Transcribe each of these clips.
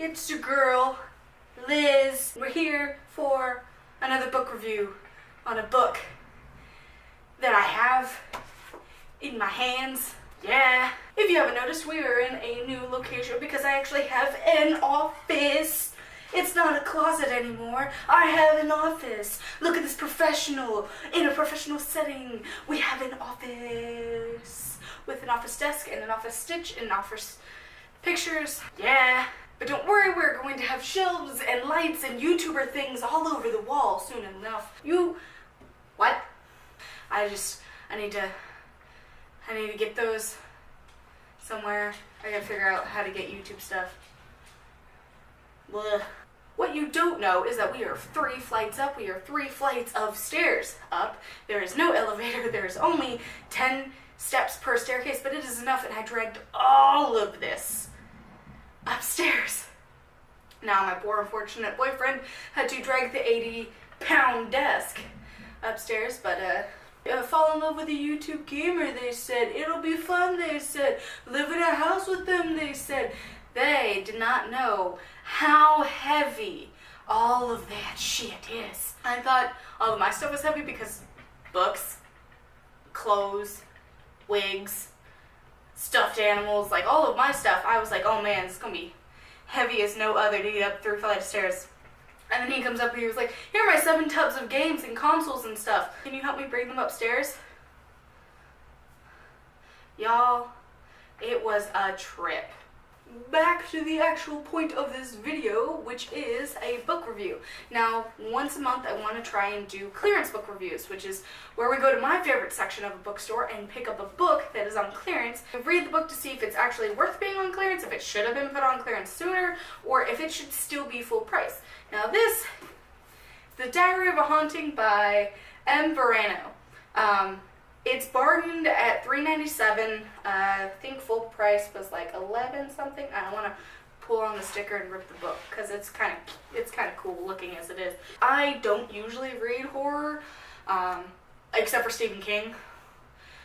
It's your girl, Liz. We're here for another book review on a book that I have in my hands. Yeah. If you haven't noticed, we are in a new location because I actually have an office. It's not a closet anymore. I have an office. Look at this professional. In a professional setting, we have an office with an office desk and an office stitch and office pictures. Yeah. But don't worry, we're going to have shelves and lights and YouTuber things all over the wall soon enough. What? I need to get those somewhere. I gotta figure out how to get YouTube stuff. Blah. What you don't know is that we are 3 flights up. We are 3 flights of stairs up. There is no elevator. There is only 10 steps per staircase, but it is enough, and I dragged all of this upstairs. Now my poor unfortunate boyfriend had to drag the 80-pound desk upstairs, but fall in love with a YouTube gamer, they said. It'll be fun, they said. Live in a house with them, they said. They did not know how heavy all of that shit is. I thought all of my stuff was heavy because books, clothes, wigs, stuffed animals, like all of my stuff, I was like, oh man, it's gonna be heavy as no other to get up 3 flights of stairs. And then he comes up and he was like, here are my 7 tubs of games and consoles and stuff. Can you help me bring them upstairs? Y'all, it was a trip. Back to the actual point of this video, which is a book review. Now, once a month I want to try and do clearance book reviews, which is where we go to my favorite section of a bookstore and pick up a book that is on clearance and read the book to see if it's actually worth being on clearance, if it should have been put on clearance sooner, or if it should still be full price. Now this, The Diary of a Haunting by M. Verano. It's bargained at $3.97. I think full price was like $11 something. I don't want to pull on the sticker and rip the book because it's kind of cool looking as it is. I don't usually read horror, except for Stephen King.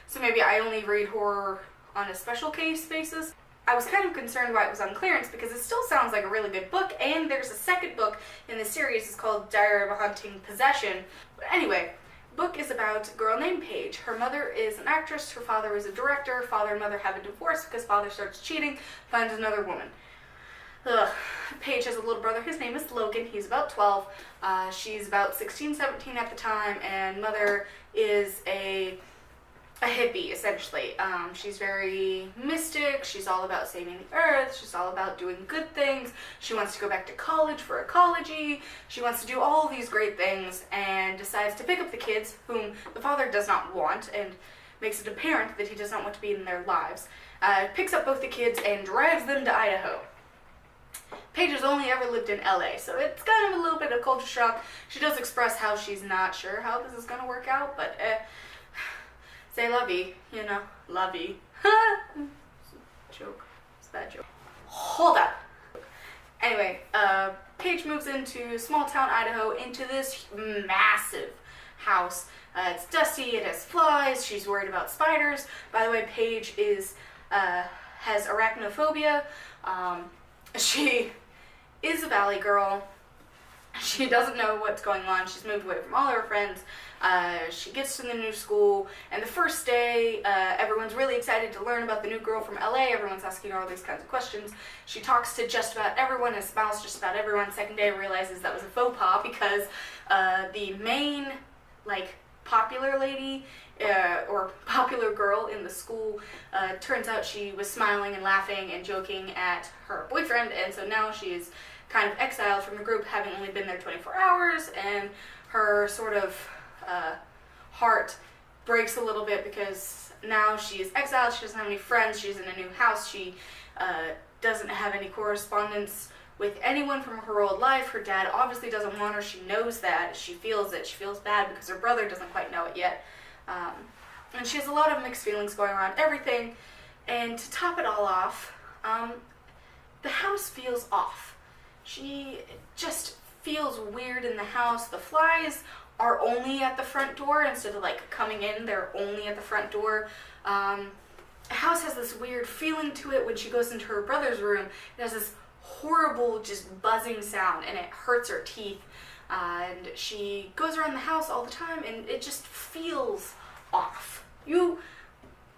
So maybe I only read horror on a special case basis. I was kind of concerned why it was on clearance because it still sounds like a really good book, and there's a second book in the series. It's called Diary of a Haunting Possession. But anyway, book is about a girl named Paige. Her mother is an actress, her father is a director. Father and mother have a divorce because father starts cheating, finds another woman. Paige has a little brother, his name is Logan, he's about 12. She's about 16, 17 at the time, and mother is a hippie, essentially. She's very mystic, she's all about saving the earth, she's all about doing good things, she wants to go back to college for ecology, she wants to do all of these great things, and decides to pick up the kids, whom the father does not want, and makes it apparent that he does not want to be in their lives. Picks up both the kids and drives them to Idaho. Paige has only ever lived in LA, so it's kind of a little bit of culture shock. She does express how she's not sure how this is going to work out, but say la vie, you know, la vie. Joke. It's a bad joke. Hold up. Anyway, Paige moves into small town Idaho into this massive house. It's dusty, it has flies, she's worried about spiders. By the way, Paige has arachnophobia. She is a valley girl. She doesn't know what's going on. She's moved away from all her friends. She gets to the new school, and the first day, everyone's really excited to learn about the new girl from LA. Everyone's asking her all these kinds of questions. She talks to just about everyone and smiles just about everyone. Second day, realizes that was a faux pas because the main, popular lady or popular girl in the school, turns out she was smiling and laughing and joking at her boyfriend, and so now she's kind of exiled from the group, having only been there 24 hours, and her sort of heart breaks a little bit because now she is exiled, she doesn't have any friends, she's in a new house, she doesn't have any correspondence with anyone from her old life. Her dad obviously doesn't want her, she knows that, she feels it, she feels bad because her brother doesn't quite know it yet. And she has a lot of mixed feelings going around everything, and to top it all off, the house feels off. She just feels weird in the house. The flies are only at the front door instead of coming in, they're only at the front door. The house has this weird feeling to it when she goes into her brother's room. It has this horrible, just buzzing sound, and it hurts her teeth. And she goes around the house all the time, and it just feels off.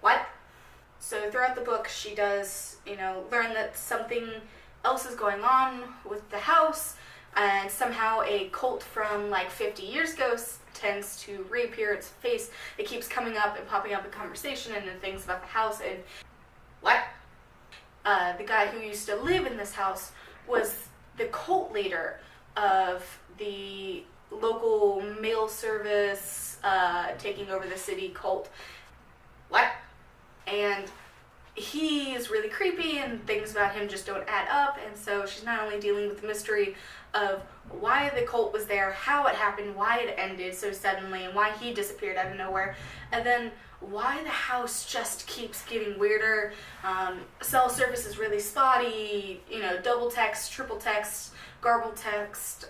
What? So throughout the book, she does, learn that something else is going on with the house, and somehow a cult from like 50 years ago tends to reappear its face. It keeps coming up and popping up in conversation and in things about the house, and what? The guy who used to live in this house was the cult leader of the local mail service taking over the city cult. What? And he is really creepy, and things about him just don't add up, and so she's not only dealing with the mystery of why the cult was there, how it happened, why it ended so suddenly, and why he disappeared out of nowhere, and then why the house just keeps getting weirder. Cell service is really spotty, double text, triple text, garbled text,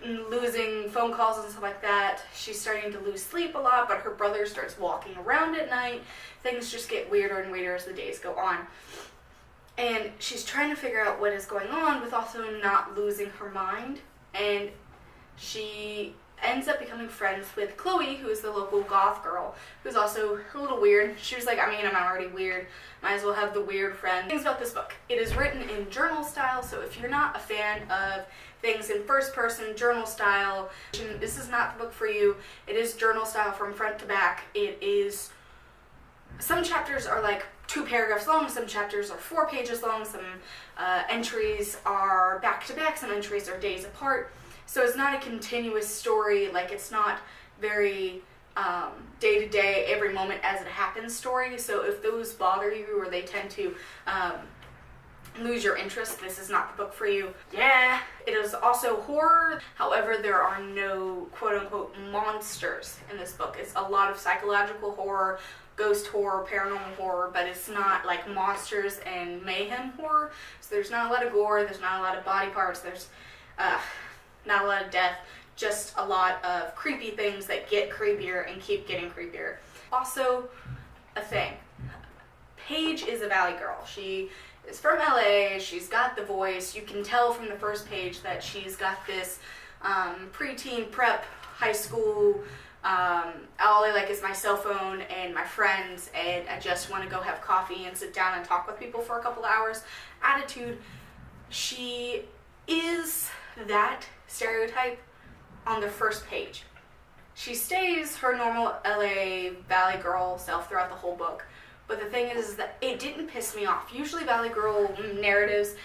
losing phone calls and stuff like that. She's starting to lose sleep a lot, but her brother starts walking around at night. Things just get weirder and weirder as the days go on. And she's trying to figure out what is going on with also not losing her mind. And she ends up becoming friends with Chloe, who is the local goth girl, who's also a little weird. She was like, I'm already weird. Might as well have the weird friend. Things about this book. It is written in journal style, so if you're not a fan of things in first person journal style, this is not the book for you. It is journal style from front to back. Some chapters are like 2 paragraphs long, some chapters are 4 pages long, some entries are back to back, some entries are days apart. So it's not a continuous story, like it's not very day to day, every moment as it happens story. So if those bother you or they tend to lose your interest, this is not the book for you. Yeah, it is also horror. However, there are no quote-unquote monsters in this book. It's a lot of psychological horror, ghost horror, paranormal horror, but it's not like monsters and mayhem horror. So there's not a lot of gore, there's not a lot of body parts, there's not a lot of death, just a lot of creepy things that get creepier and keep getting creepier. Also, a thing. Paige is a Valley girl. She is from LA, she's got the voice. You can tell from the first page that she's got this preteen prep, high school, all I like is my cell phone and my friends, and I just want to go have coffee and sit down and talk with people for a couple of hours attitude. She is that stereotype on the first page. She stays her normal LA Valley girl self throughout the whole book. But the thing is that it didn't piss me off. Usually Valley Girl narratives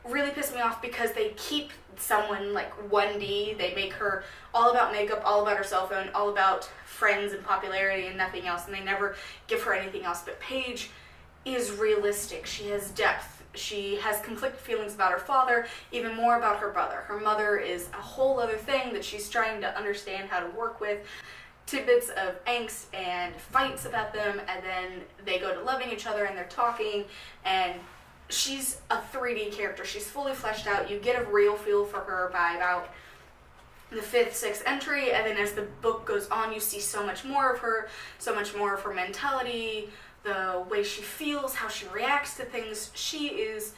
really piss me off because they keep someone like 1D. They make her all about makeup, all about her cell phone, all about friends and popularity and nothing else, and they never give her anything else. But Paige is realistic. She has depth. She has conflicted feelings about her father, even more about her brother. Her mother is a whole other thing that she's trying to understand how to work with. Tidbits of angst and fights about them, and then they go to loving each other and they're talking, and she's a 3D character. She's fully fleshed out. You get a real feel for her by about the 5th, 6th entry, and then as the book goes on, you see so much more of her, so much more of her mentality, the way she feels, how she reacts to things. She is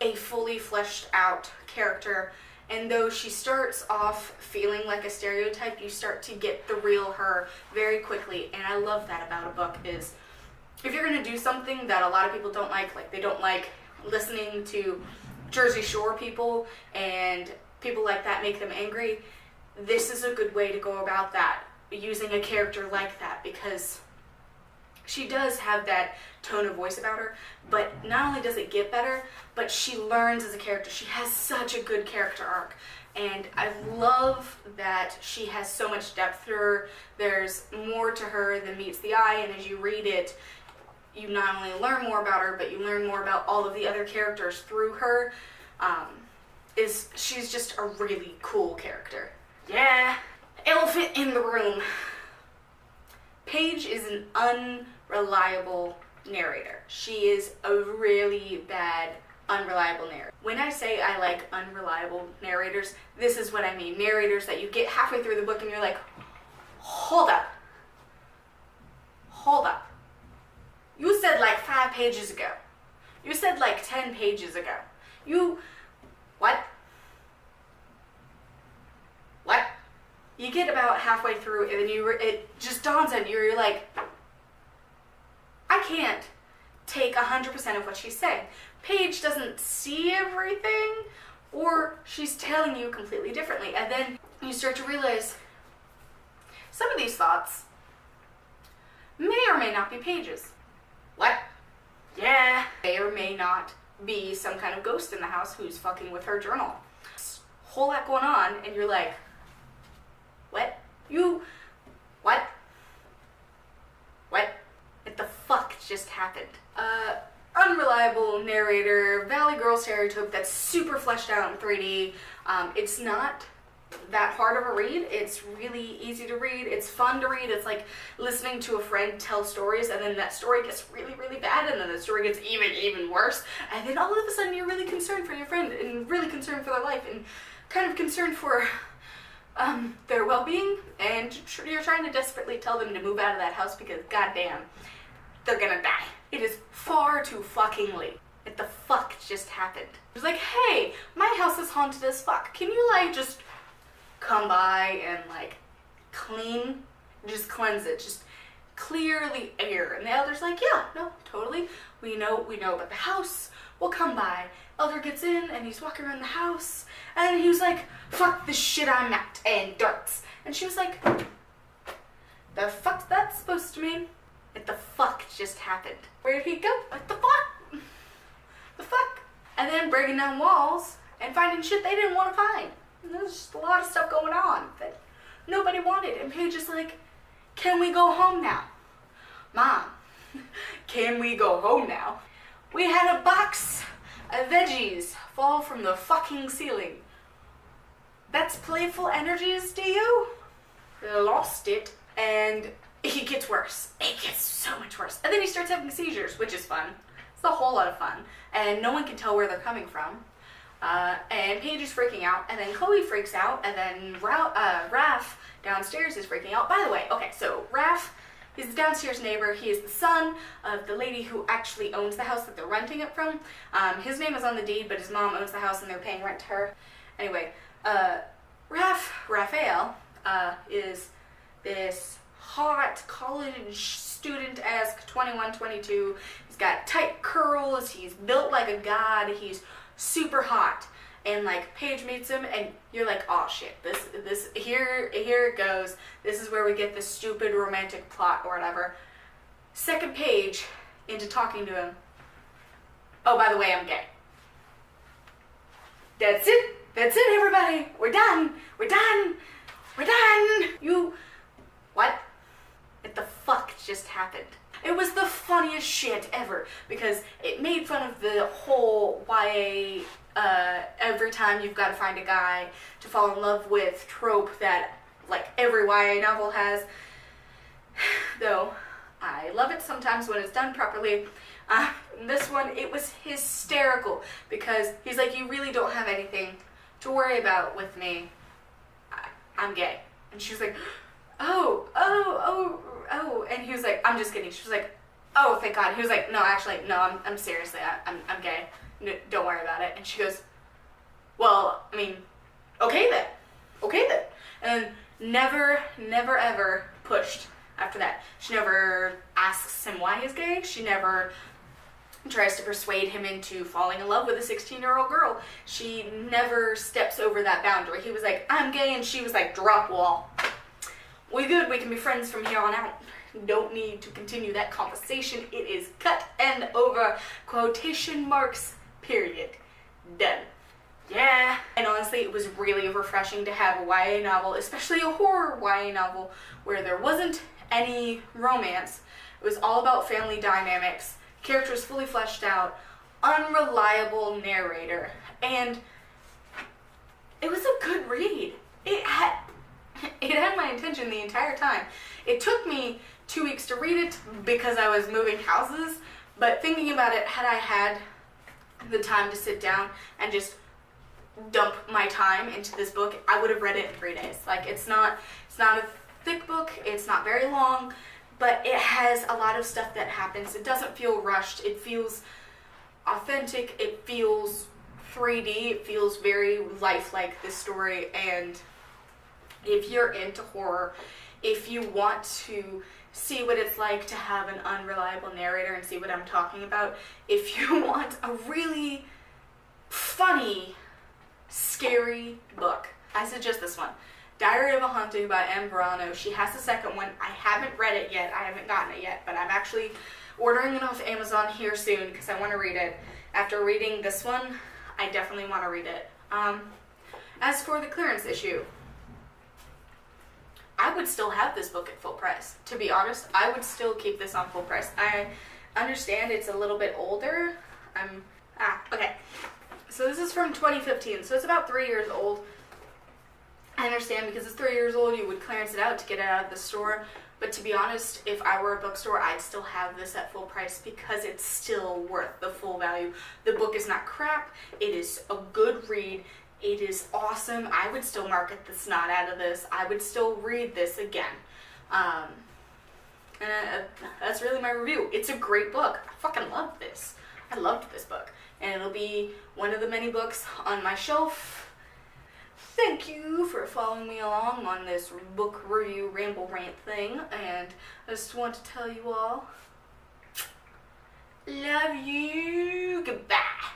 a fully fleshed out character. And though she starts off feeling like a stereotype, you start to get the real her very quickly. And I love that about a book is if you're going to do something that a lot of people don't like they don't like listening to Jersey Shore people and people like that make them angry, this is a good way to go about that, using a character like that, because she does have that tone of voice about her, but not only does it get better, but she learns as a character. She has such a good character arc, and I love that she has so much depth to her. There's more to her than meets the eye, and as you read it, you not only learn more about her, but you learn more about all of the other characters through her. She's just a really cool character. Yeah, elephant in the room. Paige is an unreliable narrator. She is a really bad, unreliable narrator. When I say I like unreliable narrators, this is what I mean. Narrators that you get halfway through the book and you're like, hold up. Hold up. You said like 5 pages ago, You said like 10 pages ago. You, what? What? You get about halfway through and then it just dawns on you, you're like, I can't take 100% of what she's saying. Paige doesn't see everything, or she's telling you completely differently. And then you start to realize some of these thoughts may or may not be Paige's. What? Yeah. May or may not be some kind of ghost in the house who's fucking with her journal. Whole lot going on, and you're like, what? What? What? What the fuck just happened? Unreliable narrator, Valley Girl stereotype that's super fleshed out in 3D. It's not that hard of a read. It's really easy to read. It's fun to read. It's like listening to a friend tell stories, and then that story gets really, really bad, and then the story gets even worse, and then all of a sudden you're really concerned for your friend, and really concerned for their life, and kind of concerned for their well-being, and you're trying to desperately tell them to move out of that house because goddamn, they're gonna die. It is far too fucking late. What the fuck just happened? It was like, hey, my house is haunted as fuck. Can you like just come by and like just cleanse it, just clear the air? And the elder's like, yeah, no, totally. We know about the house. We'll come by. Elder gets in and he's walking around the house and he was like, fuck this shit, I'm out, and darts. And she was like, the fuck's that supposed to mean? What the fuck just happened? Where'd he go? What the fuck? The fuck? And then breaking down walls and finding shit they didn't want to find. And there's just a lot of stuff going on that nobody wanted. And Paige is like, can we go home now? Mom, can we go home now? We had a box of veggies fall from the fucking ceiling. That's playful energies to you? Lost it. And it gets worse. It gets so much worse. And then he starts having seizures, which is fun. It's a whole lot of fun. And no one can tell where they're coming from. And Paige is freaking out, and then Chloe freaks out, and then Raph downstairs is freaking out. By the way, okay, so Raph is the downstairs neighbor. He is the son of the lady who actually owns the house that they're renting it from. His name is on the deed, but his mom owns the house and they're paying rent to her. Anyway, Raphael is this hot college student-esque 21, 22. He's got tight curls. He's built like a god. He's super hot. And like Paige meets him, and you're like, oh shit, this here it goes. This is where we get this stupid romantic plot or whatever. Second page into talking to him. Oh, by the way, I'm gay. That's it. That's it, everybody. We're done. We're done. We're done. What? What the fuck just happened? It was the funniest shit ever because it made fun of the whole YA every time you've got to find a guy to fall in love with trope that like every YA novel has. Though I love it sometimes when it's done properly. This one, it was hysterical because he's like, you really don't have anything to worry about with me. I'm gay. And she was like, oh, and he was like, I'm just kidding. She was like, oh, thank God. He was like, no, actually, no, I'm seriously, I'm gay. No, don't worry about it. And she goes, well, I mean, okay then. And never ever pushed after that. She never asks him why he's gay. She never tries to persuade him into falling in love with a 16-year-old girl. She never steps over that boundary. He was like, I'm gay, and she was like, drop wall. We good, we can be friends from here on out. Don't need to continue that conversation. It is cut and over. Quotation marks, period. Done. Yeah. And honestly, it was really refreshing to have a YA novel, especially a horror YA novel, where there wasn't any romance. It was all about family dynamics, characters fully fleshed out, unreliable narrator, and it was a good read. It had my attention the entire time. It took me 2 weeks to read it because I was moving houses, but thinking about it, had I had the time to sit down and just dump my time into this book, I would have read it in 3 days. Like, it's not a thick book, it's not very long, but it has a lot of stuff that happens. It doesn't feel rushed. It feels authentic. It feels 3D. It feels very lifelike, this story. And if you're into horror, if you want to see what it's like to have an unreliable narrator and see what I'm talking about, if you want a really funny, scary book, I suggest this one. Diary of a Haunting by M. Verano. She has the second one. I haven't read it yet. I haven't gotten it yet, but I'm actually ordering it off Amazon here soon because I want to read it. After reading this one, I definitely want to read it. As for the clearance issue, I would still have this book at full price. To be honest, I would still keep this on full price. I understand it's a little bit older. Okay. So this is from 2015, so it's about 3 years old. I understand because it's 3 years old, you would clearance it out to get it out of the store. But to be honest, if I were a bookstore, I'd still have this at full price because it's still worth the full value. The book is not crap. It is a good read. It is awesome. I would still market the snot out of this. I would still read this again. That's really my review. It's a great book. I fucking love this. I loved this book. And it'll be one of the many books on my shelf. Thank you for following me along on this book review ramble rant thing. And I just want to tell you all, love you. Goodbye.